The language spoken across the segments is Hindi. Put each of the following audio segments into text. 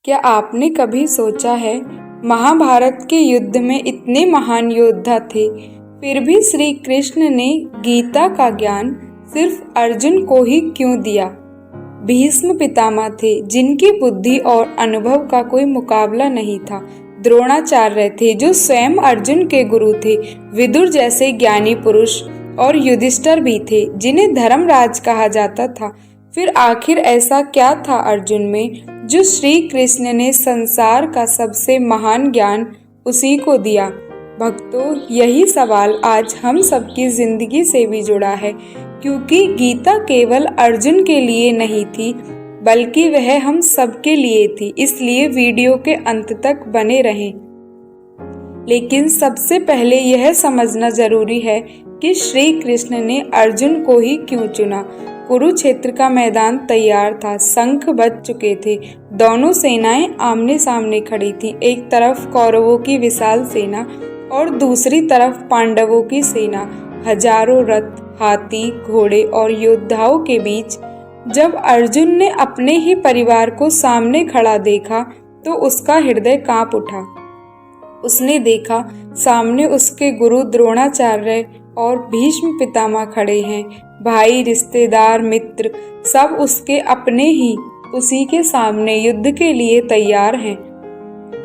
क्या आपने कभी सोचा है, महाभारत के युद्ध में इतने महान योद्धा थे, फिर भी श्री कृष्ण ने गीता का ज्ञान सिर्फ अर्जुन को ही क्यों दिया? भीष्म पितामह थे, जिनकी बुद्धि और अनुभव का कोई मुकाबला नहीं था। द्रोणाचार्य थे, जो स्वयं अर्जुन के गुरु थे। विदुर जैसे ज्ञानी पुरुष और युधिष्ठिर भी थे, जिन्हें धर्मराज कहा जाता था। फिर आखिर ऐसा क्या था अर्जुन में, जो श्री कृष्ण ने संसार का सबसे महान ज्ञान उसी को दिया? भक्तों, यही सवाल आज हम सबकी जिंदगी से भी जुड़ा है, क्योंकि गीता केवल अर्जुन के लिए नहीं थी, बल्कि वह हम सबके लिए थी। इसलिए वीडियो के अंत तक बने रहें। लेकिन सबसे पहले यह समझना जरूरी है कि श्री कृष्ण ने अर्जुन को ही क्यों चुना। कुरुक्षेत्र का मैदान तैयार था, शंख बज चुके थे, दोनों सेनाएं आमने सामने खड़ी थीं। एक तरफ कौरवों की विशाल सेना और दूसरी तरफ पांडवों की सेना। हजारों रथ, हाथी, घोड़े और योद्धाओं के बीच जब अर्जुन ने अपने ही परिवार को सामने खड़ा देखा तो उसका हृदय कांप उठा। उसने देखा सामने उसके गुरु द्रोणाचार्य और भीष्म पितामह खड़े हैं। भाई, रिश्तेदार, मित्र सब उसके अपने ही उसी के सामने युद्ध के लिए तैयार हैं।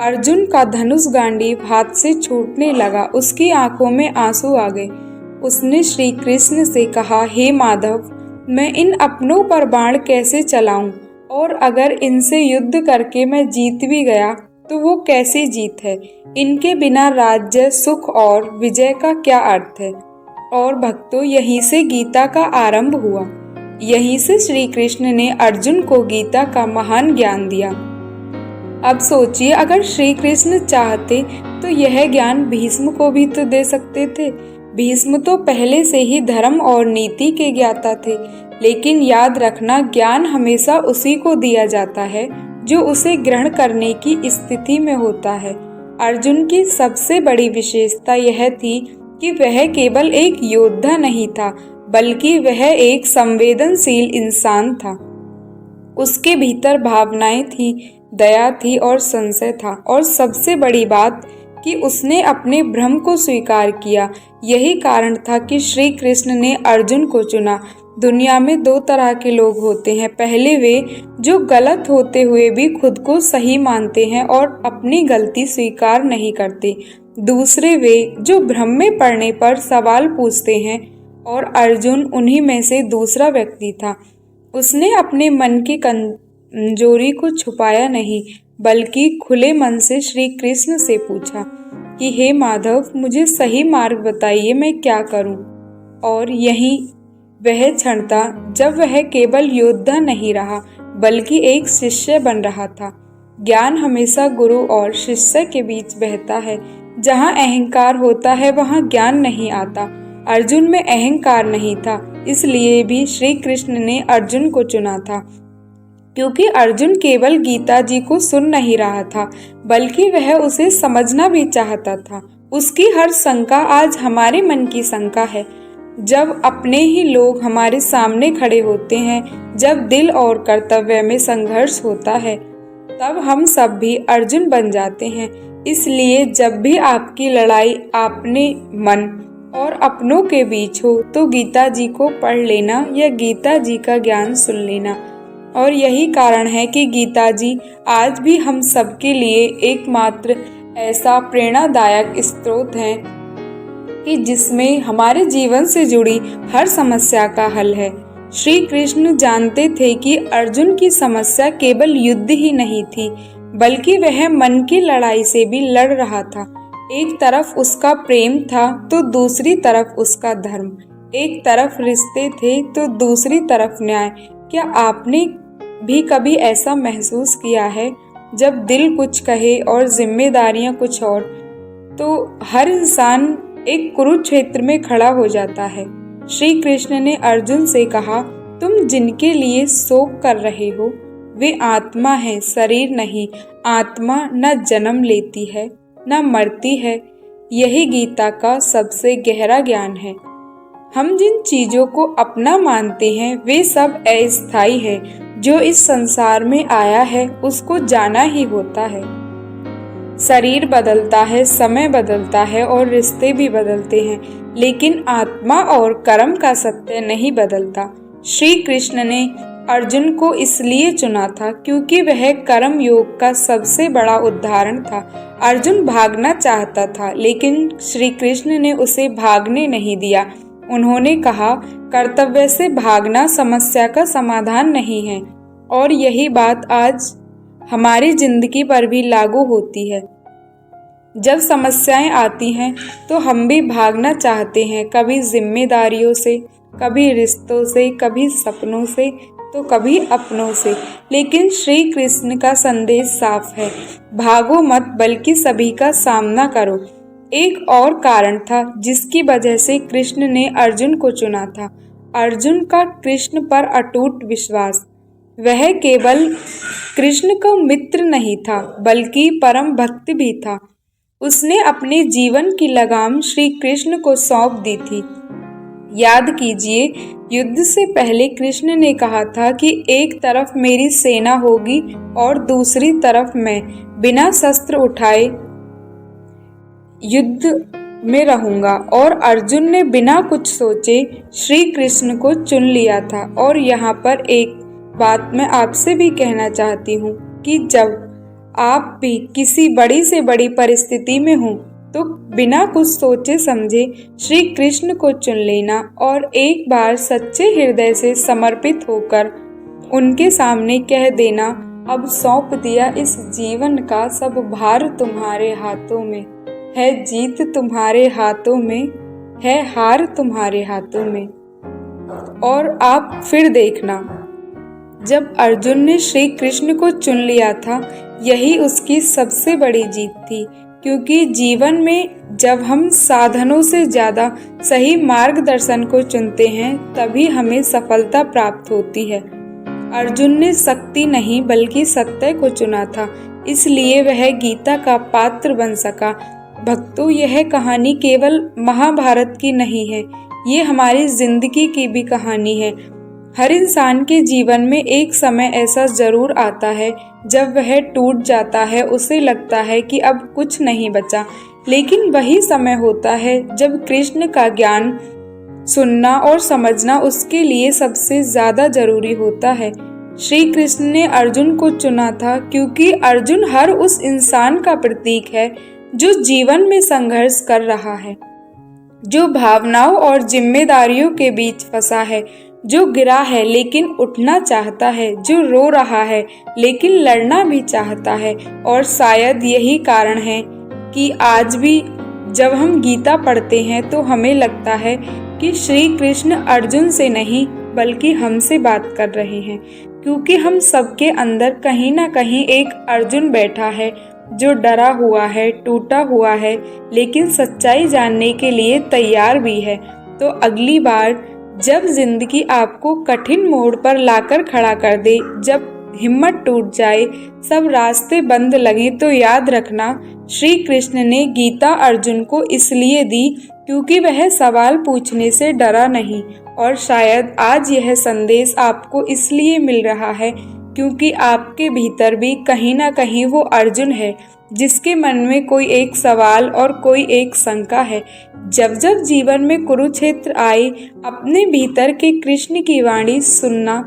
अर्जुन का धनुष गांडीव हाथ से छूटने लगा, उसकी आंखों में आंसू आ गए। उसने श्री कृष्ण से कहा, हे माधव, मैं इन अपनों पर बाण कैसे चलाऊं? और अगर इनसे युद्ध करके मैं जीत भी गया तो वो कैसी जीत है? इनके बिना राज्य, सुख और विजय का क्या अर्थ है? और भक्तों, यहीं से गीता का आरंभ हुआ। यहीं से श्री कृष्ण ने अर्जुन को गीता का महान ज्ञान दिया। अब सोचिए, अगर श्री कृष्ण चाहते तो यह ज्ञान भीष्म को भी तो दे सकते थे। भीष्म तो पहले से ही धर्म और नीति के ज्ञाता थे। लेकिन याद रखना, ज्ञान हमेशा उसी को दिया जाता है जो उसे ग्रहण करने की स्थिति में होता है। अर्जुन की सबसे बड़ी विशेषता यह थी कि वह केवल एक योद्धा नहीं था, बल्कि वह एक संवेदनशील इंसान था। उसके भीतर भावनाएं थी, दया थी और संशय था। और सबसे बड़ी बात कि उसने अपने भ्रम को स्वीकार किया। यही कारण था कि श्री कृष्ण ने अर्जुन को चुना। दुनिया में दो तरह के लोग होते हैं। पहले वे जो गलत होते हुए भी खुद को सही मानते हैं और अपनी गलती स्वीकार नहीं करते। दूसरे वे जो भ्रम में पड़ने पर सवाल पूछते हैं, और अर्जुन उन्हीं में से दूसरा व्यक्ति था। उसने अपने मन की कमजोरी को छुपाया नहीं, बल्कि खुले मन से श्री कृष्ण से पूछा कि हे माधव, मुझे सही मार्ग बताइए, मैं क्या करूं? और यही वह क्षण था जब वह केवल योद्धा नहीं रहा, बल्कि एक शिष्य बन रहा था। ज्ञान हमेशा गुरु और शिष्य के बीच बहता है। जहाँ अहंकार होता है वहाँ ज्ञान नहीं आता। अर्जुन में अहंकार नहीं था, इसलिए भी श्री कृष्ण ने अर्जुन को चुना था। क्योंकि अर्जुन केवल गीता जी को सुन नहीं रहा था, बल्कि वह उसे समझना भी चाहता था। उसकी हर शंका आज हमारे मन की शंका है। जब अपने ही लोग हमारे सामने खड़े होते हैं, जब दिल और कर्तव्य में संघर्ष होता है, तब हम सब भी अर्जुन बन जाते हैं। इसलिए जब भी आपकी लड़ाई अपने मन और अपनों के बीच हो, तो गीता जी को पढ़ लेना या गीता जी का ज्ञान सुन लेना। और यही कारण है कि गीता जी आज भी हम सबके लिए एकमात्र ऐसा प्रेरणादायक स्रोत है कि जिसमें हमारे जीवन से जुड़ी हर समस्या का हल है। श्री कृष्ण जानते थे कि अर्जुन की समस्या केवल युद्ध ही नहीं थी, बल्कि वह मन की लड़ाई से भी लड़ रहा था। एक तरफ उसका प्रेम था तो दूसरी तरफ उसका धर्म। एक तरफ रिश्ते थे तो दूसरी तरफ न्याय। क्या आपने भी कभी ऐसा महसूस किया है, जब दिल कुछ कहे और जिम्मेदारियां कुछ और, तो हर इंसान एक कुरुक्षेत्र में खड़ा हो जाता है? श्री कृष्ण ने अर्जुन से कहा, तुम जिनके लिए शोक कर रहे हो वे आत्मा है, शरीर नहीं। आत्मा न जन्म लेती है न मरती है। यही गीता का सबसे गहरा ज्ञान है। हम जिन चीजों को अपना मानते हैं वे सब अस्थायी है। जो इस संसार में आया है उसको जाना ही होता है। शरीर बदलता है, समय बदलता है और रिश्ते भी बदलते हैं, लेकिन आत्मा और कर्म का सत्य नहीं बदलता। श्री कृष्ण ने अर्जुन को इसलिए चुना था क्योंकि वह कर्म योग का सबसे बड़ा उदाहरण था। अर्जुन भागना चाहता था, लेकिन श्री कृष्ण ने उसे भागने नहीं दिया। उन्होंने कहा, कर्तव्य से भागना समस्या का समाधान नहीं है। और यही बात आज हमारी जिंदगी पर भी लागू होती है। जब समस्याएं आती हैं तो हम भी भागना चाहते हैं, कभी जिम्मेदारियों से, कभी रिश्तों से, कभी सपनों से, तो कभी अपनों से। लेकिन श्री कृष्ण का संदेश साफ है, भागो मत बल्कि सभी का सामना करो। एक और कारण था जिसकी वजह से कृष्ण ने अर्जुन को चुना था, अर्जुन का कृष्ण पर अटूट विश्वास। वह केवल कृष्ण का मित्र नहीं था बल्कि परम भक्त भी था। उसने अपने जीवन की लगाम श्री कृष्ण को सौंप दी थी। याद कीजिए, युद्ध से पहले कृष्ण ने कहा था कि एक तरफ मेरी सेना होगी और दूसरी तरफ मैं बिना शस्त्र उठाए युद्ध में रहूंगा। और अर्जुन ने बिना कुछ सोचे श्री कृष्ण को चुन लिया था। और यहाँ पर एक बात मैं आपसे भी कहना चाहती हूँ कि जब आप भी किसी बड़ी से बड़ी परिस्थिति में हो तो बिना कुछ सोचे समझे श्री कृष्ण को चुन लेना और एक बार सच्चे हृदय से समर्पित होकर उनके सामने कह देना, अब सौंप दिया इस जीवन का सब भार तुम्हारे हाथों में, है जीत तुम्हारे हाथों में, है हार तुम्हारे हाथों में। और आप फिर देखना, जब अर्जुन ने श्री कृष्ण को चुन लिया था, यही उसकी सबसे बड़ी जीत थी। क्योंकि जीवन में जब हम साधनों से ज्यादा सही मार्गदर्शन को चुनते हैं, तभी हमें सफलता प्राप्त होती है। अर्जुन ने शक्ति नहीं बल्कि सत्य को चुना था, इसलिए वह गीता का पात्र बन सका। भक्तों, यह कहानी केवल महाभारत की नहीं है, ये हमारी जिंदगी की भी कहानी है। हर इंसान के जीवन में एक समय ऐसा जरूर आता है जब वह टूट जाता है, उसे लगता है कि अब कुछ नहीं बचा। लेकिन वही समय होता है जब कृष्ण का ज्ञान सुनना और समझना उसके लिए सबसे ज्यादा जरूरी होता है। श्री कृष्ण ने अर्जुन को चुना था क्योंकि अर्जुन हर उस इंसान का प्रतीक है जो जीवन में संघर्ष कर रहा है, जो भावनाओं और जिम्मेदारियों के बीच फंसा है, जो गिरा है लेकिन उठना चाहता है, जो रो रहा है लेकिन लड़ना भी चाहता है। और शायद यही कारण है कि आज भी जब हम गीता पढ़ते हैं तो हमें लगता है कि श्री कृष्ण अर्जुन से नहीं बल्कि हमसे बात कर रहे हैं, क्योंकि हम सबके अंदर कहीं ना कहीं एक अर्जुन बैठा है जो डरा हुआ है, टूटा हुआ है, लेकिन सच्चाई जानने के लिए तैयार भी है। तो अगली बार जब जिंदगी आपको कठिन मोड़ पर लाकर खड़ा कर दे, जब हिम्मत टूट जाए, सब रास्ते बंद लगे, तो याद रखना, श्री कृष्ण ने गीता अर्जुन को इसलिए दी क्योंकि वह सवाल पूछने से डरा नहीं। और शायद आज यह संदेश आपको इसलिए मिल रहा है क्योंकि आपके भीतर भी कहीं ना कहीं वो अर्जुन है जिसके मन में कोई एक सवाल और कोई एक शंका है। जब जब जीवन में कुरुक्षेत्र आए, अपने भीतर के कृष्ण की वाणी सुनना।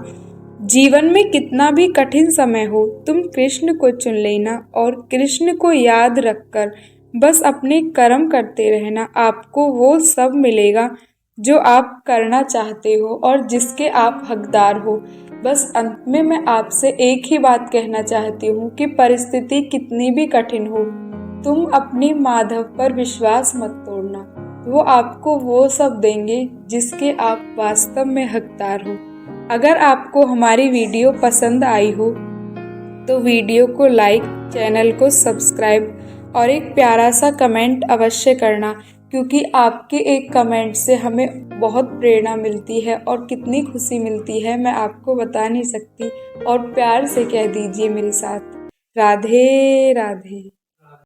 जीवन में कितना भी कठिन समय हो, तुम कृष्ण को चुन लेना और कृष्ण को याद रखकर बस अपने कर्म करते रहना। आपको वो सब मिलेगा जो आप करना चाहते हो और जिसके आप हकदार हो। बस अंत में मैं आपसे एक ही बात कहना चाहती हूँ कि परिस्थिति कितनी भी कठिन हो, तुम अपने माधव पर विश्वास मत तोड़ना। वो आपको वो सब देंगे जिसके आप वास्तव में हकदार हो। अगर आपको हमारी वीडियो पसंद आई हो तो वीडियो को लाइक, चैनल को सब्सक्राइब और एक प्यारा सा कमेंट अवश्य करना, क्योंकि आपके एक कमेंट से हमें बहुत प्रेरणा मिलती है और कितनी खुशी मिलती है मैं आपको बता नहीं सकती। और प्यार से कह दीजिए मेरे साथ, राधे राधे।